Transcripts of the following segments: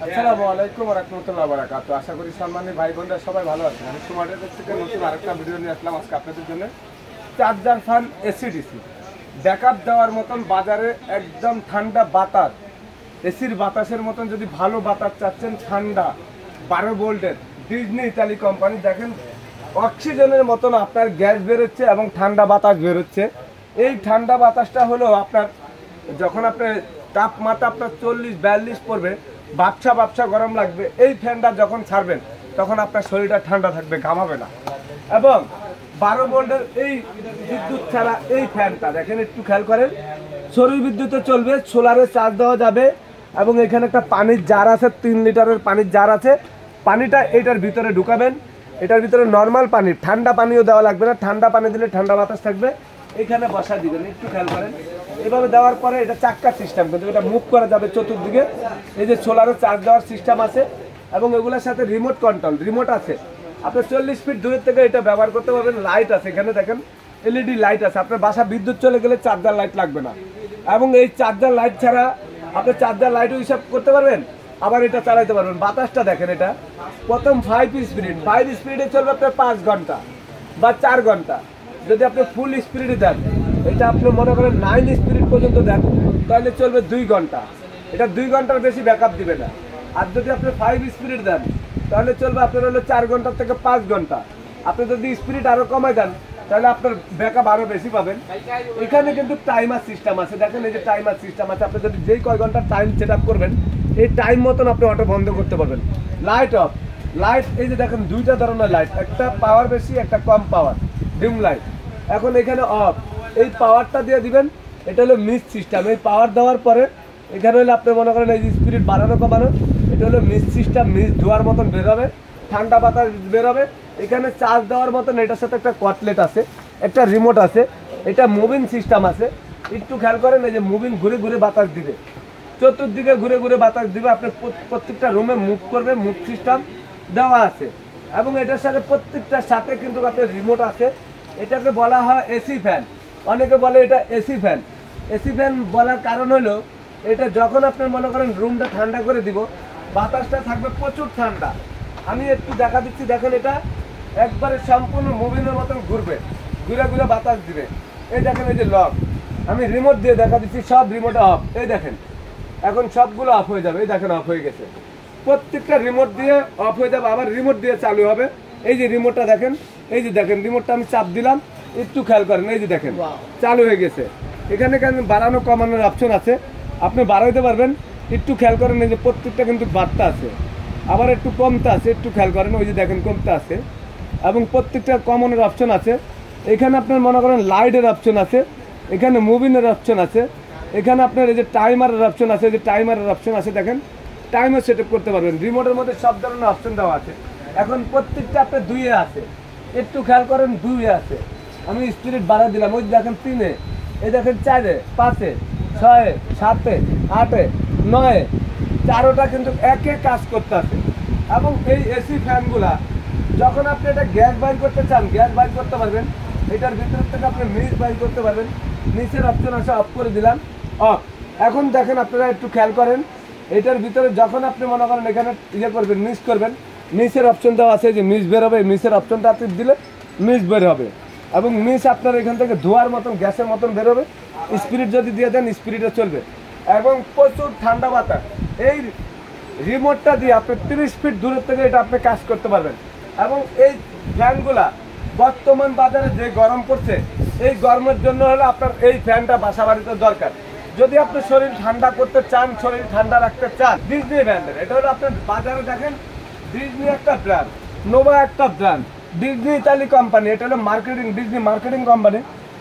আসসালামু আলাইকুম ওয়া রাহমাতুল্লাহি ওয়া বারাকাতুহু। আশা করি সম্মানিত ভাই বোনরা সবাই ভালো আছেন। আমি সুমার্টের কাছ থেকে নতুন আরেকটা ভিডিও নিয়ে আসলাম আজকে আপনাদের জন্য। চার্জার ফ্যান এসিডিসি ব্যাকআপ দেওয়ার মতন বাজারে একদম ঠান্ডা বাতাস, এসির বাতাসের মতন যদি ভালো বাতাস চাচ্ছেন ঠান্ডা 12 ভোল্টের ডিজনি ইতালি কোম্পানি, দেখেন অক্সিজেনের মতন আপনার গ্যাস বেরোচ্ছে এবং ঠান্ডা বাতাস বেরোচ্ছে। এই ঠান্ডা বাতাসটা হলো আপনার যখন আপনার তাপমাত্রা আপনার 40-42 পড়বে, বাপসা গরম লাগবে, এই ফ্যানটা যখন ছাড়বেন তখন আপনার শরীরটা ঠান্ডা থাকবে, ঘামাবে না। এবং 12 ভোল্টের এই বিদ্যুৎ ছাড়া এই ফ্যানটা দেখেন, একটু খেয়াল করেন, সৌর বিদ্যুতে চলবে, সোলারে চার্জ দেওয়া যাবে। এবং এখানে একটা পানির জার আছে, 3 লিটারের পানির জার আছে। পানিটা এটার ভিতরে ঢুকাবেন, এটার ভিতরে নর্মাল পানি, ঠান্ডা পানিও দেওয়া লাগবে না। ঠান্ডা পানি দিলে ঠান্ডা বাতাস থাকবে। এখানে বসা দিবেন, একটু খেয়াল করেন। এভাবে দেওয়ার পরে এটা চাক্কার সিস্টেম, কিন্তু এটা মুভ করা যাবে চতুর্দিকে। এই যে সোলারে চার্জ দেওয়ার সিস্টেম আছে এবং এগুলোর সাথে রিমোট কন্ট্রোল, রিমোট আছে। আপনি 40 ফিট দূরের থেকে এটা ব্যবহার করতে পারবেন। লাইট আছে এখানে দেখেন, এলইডি লাইট আছে। আপনার বাসা বিদ্যুৎ চলে গেলে চার্জার লাইট লাগবে না। এবং এই চার্জার লাইট ছাড়া আপনি চার্জার লাইটও হিসাব করতে পারবেন, আবার এটা চালাইতে পারবেন। বাতাসটা দেখেন, এটা প্রথম 5 স্পিডে চলবে আপনার 5 ঘন্টা বা 4 ঘন্টা। যদি আপনি ফুল স্পিডে দেন, এটা আপনি মনে করেন 9 স্পিড পর্যন্ত দেন, তাহলে চলবে 2 ঘন্টা। এটা 2 ঘন্টার বেশি ব্যাকআপ দিবে না। আর যদি আপনি 5 স্পিড দেন, তাহলে চলবে আপনার হলো 4 ঘন্টা থেকে 5 ঘন্টা। আপনি যদি স্পিড আরো কমাই দেন, তাহলে আপনার ব্যাকআপ আরো বেশি পাবেন। এখানে কিন্তু টাইমার সিস্টেম আছে, দেখেন এই যে টাইমার সিস্টেম আছে। আপনি যদি যেই কয় ঘন্টা টাইম সেট আপ করবেন, এই টাইম মতন আপনি অটো বন্ধ করতে পারবেন। লাইট অফ, লাইট এই যে দেখেন দুইটা ধরনের লাইট, একটা পাওয়ার বেশি, একটা কম পাওয়ার, ডিম লাইট। এখন এখানে অফ, এই পাওয়ারটা দিয়ে দিবেন। এটা হলো মিস সিস্টেম। এই পাওয়ার দেওয়ার পরে এখানে হলো আপনি মনে করেন এই যে স্পিড বাড়ানো কমানো, এটা হলো মিস সিস্টেম। মিস ধোয়ার মতন বেরোবে, ঠান্ডা বাতাস বেরোবে। এখানে চার্জ দেওয়ার মতন এটার সাথে একটা কটলেট আছে, একটা রিমোট আছে, এটা মুভিং সিস্টেম আছে। একটু খেয়াল করেন, এই যে মুভিং, ঘুরে ঘুরে বাতাস দিবে, চতুর্দিকে ঘুরে ঘুরে বাতাস দিবে। আপনি প্রত্যেকটা রুমে মুভ করবে, মুভ সিস্টেম দেওয়া আছে। এবং এটার সাথে প্রত্যেকটার সাথে কিন্তু আপনার রিমোট আছে। এটাকে বলা হয় এসি ফ্যান। অনেকে বলে এটা এসি ফ্যান। এসি ফ্যান বলার কারণ হলো, এটা যখন আপনি মনে করেন রুমটা ঠান্ডা করে দিব, বাতাসটা থাকবে প্রচুর ঠান্ডা। আমি একটু দেখা দিচ্ছি, দেখেন এটা একবারে সম্পূর্ণ মুভিংয়ের মতন ঘুরবে, ঘুরে ঘুরে বাতাস দিবে। এই দেখেন এই যে লক, আমি রিমোট দিয়ে দেখা দিচ্ছি, সব রিমোট অফ। এই দেখেন এখন সবগুলো অফ হয়ে যাবে, এই দেখেন অফ হয়ে গেছে। প্রত্যেকটা রিমোট দিয়ে অফ হয়ে যাবে, আবার রিমোট দিয়ে চালু হবে। এই যে রিমোটটা দেখেন, এই যে দেখেন রিমোটটা আমি চাপ দিলাম, একটু খেয়াল করেন, এই যে দেখেন চালু হয়ে গেছে। এখানে বাড়ানো কমানোর অপশন আছে, আপনি বাড়াইতে পারবেন। একটু খেয়াল করেন, এই যে প্রত্যেকটা কিন্তু বাড়তে আছে, আবার একটু কমতে আছে, একটু খেয়াল করেন, ওই যে দেখেন কমতে আছে। এবং প্রত্যেকটা কমানোর অপশন আছে। এখানে আপনার মনে করেন লাইটের অপশন আছে, এখানে মুভিংয়ের অপশন আছে, এখানে আপনার এই যে টাইমারের অপশন আছে, এই যে টাইমারের অপশন আছে, দেখেন টাইমার সেট আপ করতে পারবেন। রিমোটের মধ্যে সব ধরনের অপশন দেওয়া আছে। এখন প্রত্যেকটা আপনার 2-এ আছে, একটু খেয়াল করেন 2-এ আছে। আমি স্পিড বাড়া দিলাম, ওই দেখেন 3-এ, এই দেখেন 4-এ, 5-এ, 6-এ, 7-এ, 8-এ, 9-এ, চারোটা কিন্তু একে কাজ করতে আছে। এবং এই এসি ফ্যানগুলা যখন আপনি এটা গ্যাস বাইর করতে চান, গ্যাস বাইর করতে পারবেন। এটার ভিতর থেকে আপনি মিস বাইর করতে পারবেন। নিচের অপশন আছে, অফ করে দিলাম, অফ। এখন দেখেন আপনারা একটু খেয়াল করেন, এটার ভিতরে যখন আপনি মনে করেন এখানে ইয়ে করবেন, মিস করবেন, নিচের অপশন দেওয়া আছে যে মিস বের হবে। মিসের অপশনটা আপনি দিলে মিস বের হবে। এবং মিস আপনার এখান থেকে ধোয়ার মতন, গ্যাসের মতন বেরোবে। স্পিরিট যদি দিয়ে দেন, স্পিরিটে চলবে। এবং প্রচুর ঠান্ডা বাতাস। এই রিমোটটা দিয়ে আপনি 30 ফিট দূরের থেকে এটা আপনি কাজ করতে পারবেন। এবং এই ফ্যানগুলা বর্তমান বাজারে যে গরম পড়ছে, এই গরমের জন্য হলো আপনার এই ফ্যানটা বাসা বাড়িতে দরকার। যদি আপনি শরীর ঠান্ডা করতে চান, শরীর ঠান্ডা রাখতে চান, ডিজনি ব্র্যান্ডের এটা হলো আপনার বাজারে দেখেন, ডিজনি একটা ব্র্যান্ড, নোভা একটা ব্র্যান্ড, ডিজনি ইতালি কোম্পানি, এটা হলো মার্কেটিং, ডিজনি মার্কেটিং কোম্পানি।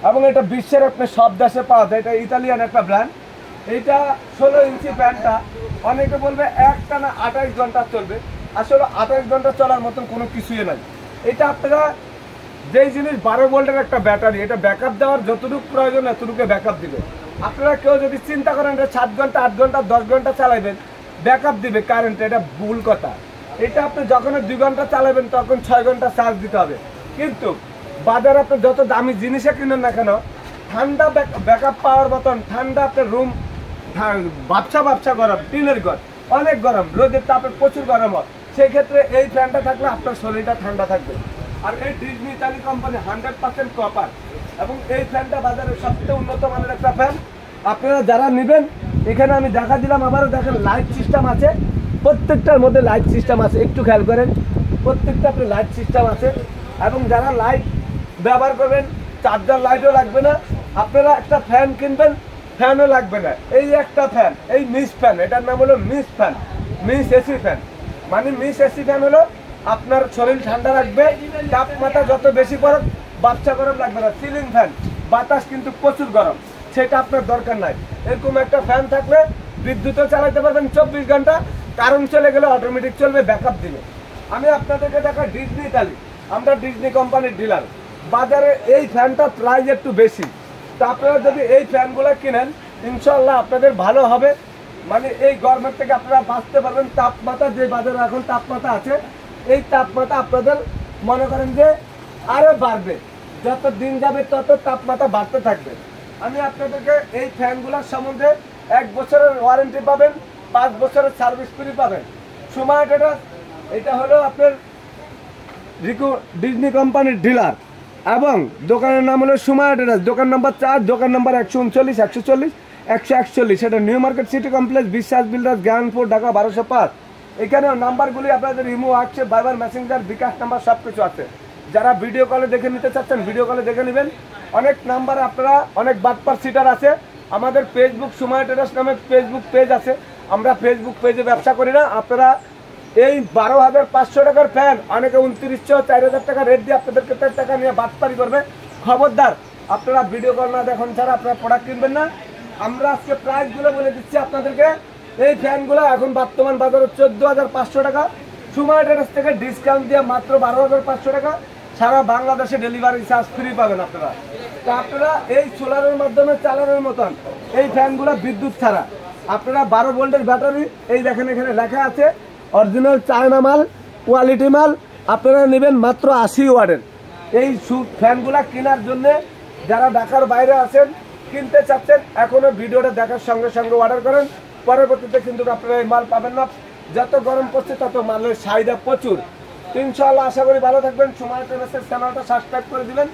এবং এটা বিশ্বের আপনার সব দেশে পাওয়া যায়। এটা ইতালিয়ান একটা ব্র্যান্ড। এইটা 16 ইঞ্চি ফ্যানটা অনেকে বলবে একটানা 28 ঘন্টা চলবে। আসলে 28 ঘন্টা চলার মতন কোনো কিছুই নাই। এটা আপনারা যেই জিনিস 12 ভোল্টের একটা ব্যাটারি, এটা ব্যাকআপ দেওয়ার যতটুকু প্রয়োজন এতটুকু ব্যাকআপ দিবে। আপনারা কেউ যদি চিন্তা করেন এটা 7 ঘন্টা, 8 ঘন্টা, 10 ঘন্টা চালাবেন, ব্যাকআপ দিবে কারেন্ট, এটা ভুল কথা। এটা আপনি যখন 2 ঘন্টা চালাবেন তখন 6 ঘন্টা চার্জ দিতে হবে। কিন্তু বাজারে আপনি যত দামি জিনিসে কিনেন না কেন, ঠান্ডা ব্যাকআপ পাওয়ার মতন ঠান্ডা আপনার রুম বাপসা গরম, টিনের ঘর, অনেক গরম, রোদের তাপে প্রচুর গরম হয়, সেই ক্ষেত্রে এই ফ্যানটা থাকলে আপনার শরীরটা ঠান্ডা থাকবে। আর এই ডিজনি ইতালি কোম্পানি 100% কপার, এবং এই ফ্যানটা বাজারের সবচেয়ে উন্নত মানের একটা ফ্যান। আপনারা যারা নেবেন, এখানে আমি দেখা দিলাম, আবারও দেখেন লাইট সিস্টেম আছে, প্রত্যেকটার মধ্যে লাইট সিস্টেম আছে, একটু খেয়াল করেন, প্রত্যেকটা আপনার লাইট সিস্টেম আছে। এবং যারা লাইট ব্যবহার করবেন, চার্জার লাইটও লাগবে না, আপনারা একটা ফ্যান কিনবেন, ফ্যানও লাগবে না, এই একটা ফ্যান, এই মিস ফ্যান, এটার নাম হলো miss fan, miss AC fan. মানে মিস এসি ফ্যান হলো আপনার শরীর ঠান্ডা রাখবে, তাপমাত্রা যত বেশি পড়ে বাচ্চা গরম লাগবে না। সিলিং ফ্যান, বাতাস কিন্তু প্রচুর গরম, সেটা আপনার দরকার নাই। এরকম একটা ফ্যান থাকলে বিদ্যুৎও চালাতে পারবেন 24 ঘন্টা, কারণ চলে গেলে অটোমেটিক চলবে, ব্যাকআপ দিবে। আমি আপনাদেরকে দেখাই ডিজনি ইতালি, আমরা ডিজনি কোম্পানির ডিলার। বাজারে এই ফ্যানটার প্রাইস একটু বেশি, তো আপনারা যদি এই ফ্যানগুলো কিনেন ইনশাল্লাহ আপনাদের ভালো হবে। মানে এই গরমের থেকে আপনারা বাঁচতে পারবেন। তাপমাত্রা যে বাজারে এখন তাপমাত্রা আছে, এই তাপমাত্রা আপনাদের মনে করেন যে আরও বাড়বে, যত দিন যাবে তত তাপমাত্রা বাড়তে থাকবে। আমি আপনাদেরকে এই ফ্যানগুলোর সম্বন্ধে 1 বছরের ওয়ারেন্টি পাবেন, 5 বছরের সার্ভিস ফ্রি পাবেন। সময় এটা হলো আপনার ডিজনি কোম্পানির ডিলার, এবং দোকানের নাম হলো সুমায়া টেরাস, দোকান নম্বর 4, দোকান নম্বর 139, 140, 141, সেটা নিউ মার্কেট সিটি কমপ্লেক্স, বিশ্বাস বিল্ডার্স, জ্ঞানপুর, ঢাকা 1205। এখানেও নাম্বারগুলি আপনাদের ইমো, হোয়াটসঅ্যাপ, ভাইবার, মেসেঞ্জার, বিকাশ নাম্বার সব কিছু আছে। যারা ভিডিও কলে দেখে নিতে চাচ্ছেন ভিডিও কলে দেখে নেবেন। অনেক নাম্বারে আপনারা, অনেক বাটপার সিটার আছে। আমাদের ফেসবুক সুমায়া টেরাস নামে ফেসবুক পেজ আছে, আমরা ফেসবুক পেজে ব্যবসা করি না। আপনারা এই 12,500 টাকার ফ্যান অনেকে 2900, 4000 টাকা রেট দিয়ে আপনাদেরকে 4 টাকা নিয়ে বাটপারি করবে। খবরদার, আপনারা ভিডিও কল না দেখুন ছাড়া আপনারা প্রোডাক্ট কিনবেন না। আমরা আজকে প্রাইসগুলো বলে দিচ্ছি আপনাদেরকে। এই ফ্যানগুলো এখন বর্তমান বাজারে 14,500 টাকা, সুমায়া টেরাস থেকে ডিসকাউন্ট দিয়ে মাত্র 12,500 টাকা। সারা বাংলাদেশে ডেলিভারি চার্জ ফ্রি পাবেন আপনারা। তো আপনারা এই সোলারের মাধ্যমে চালানোর মতন এই ফ্যানগুলো বিদ্যুৎ ছাড়া, আপনারা 12 ভোল্টের ব্যাটারি, এই দেখেন এখানে লেখা আছে অরিজিনাল চায়না মাল, কোয়ালিটি মাল, আপনারা নেবেন মাত্র 80 ওয়াটের। এই ফ্যানগুলা কেনার জন্যে যারা ঢাকার বাইরে আছেন, কিনতে চাচ্ছেন, এখনও ভিডিওটা দেখার সঙ্গে সঙ্গে অর্ডার করেন, পরবর্তীতে কিন্তু আপনারা এই মাল পাবেন না। যত গরম পড়ছে তত মালের চাহিদা প্রচুর। ইনশাআল্লাহ আশা করি ভালো থাকবেন। সুমায়া টেরাসের চ্যানেলটা সাবস্ক্রাইব করে দিবেন,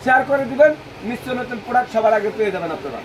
শেয়ার করে দিবেন, নিশ্চয় নতুন প্রোডাক্ট সবার আগে পেয়ে যাবেন আপনারা।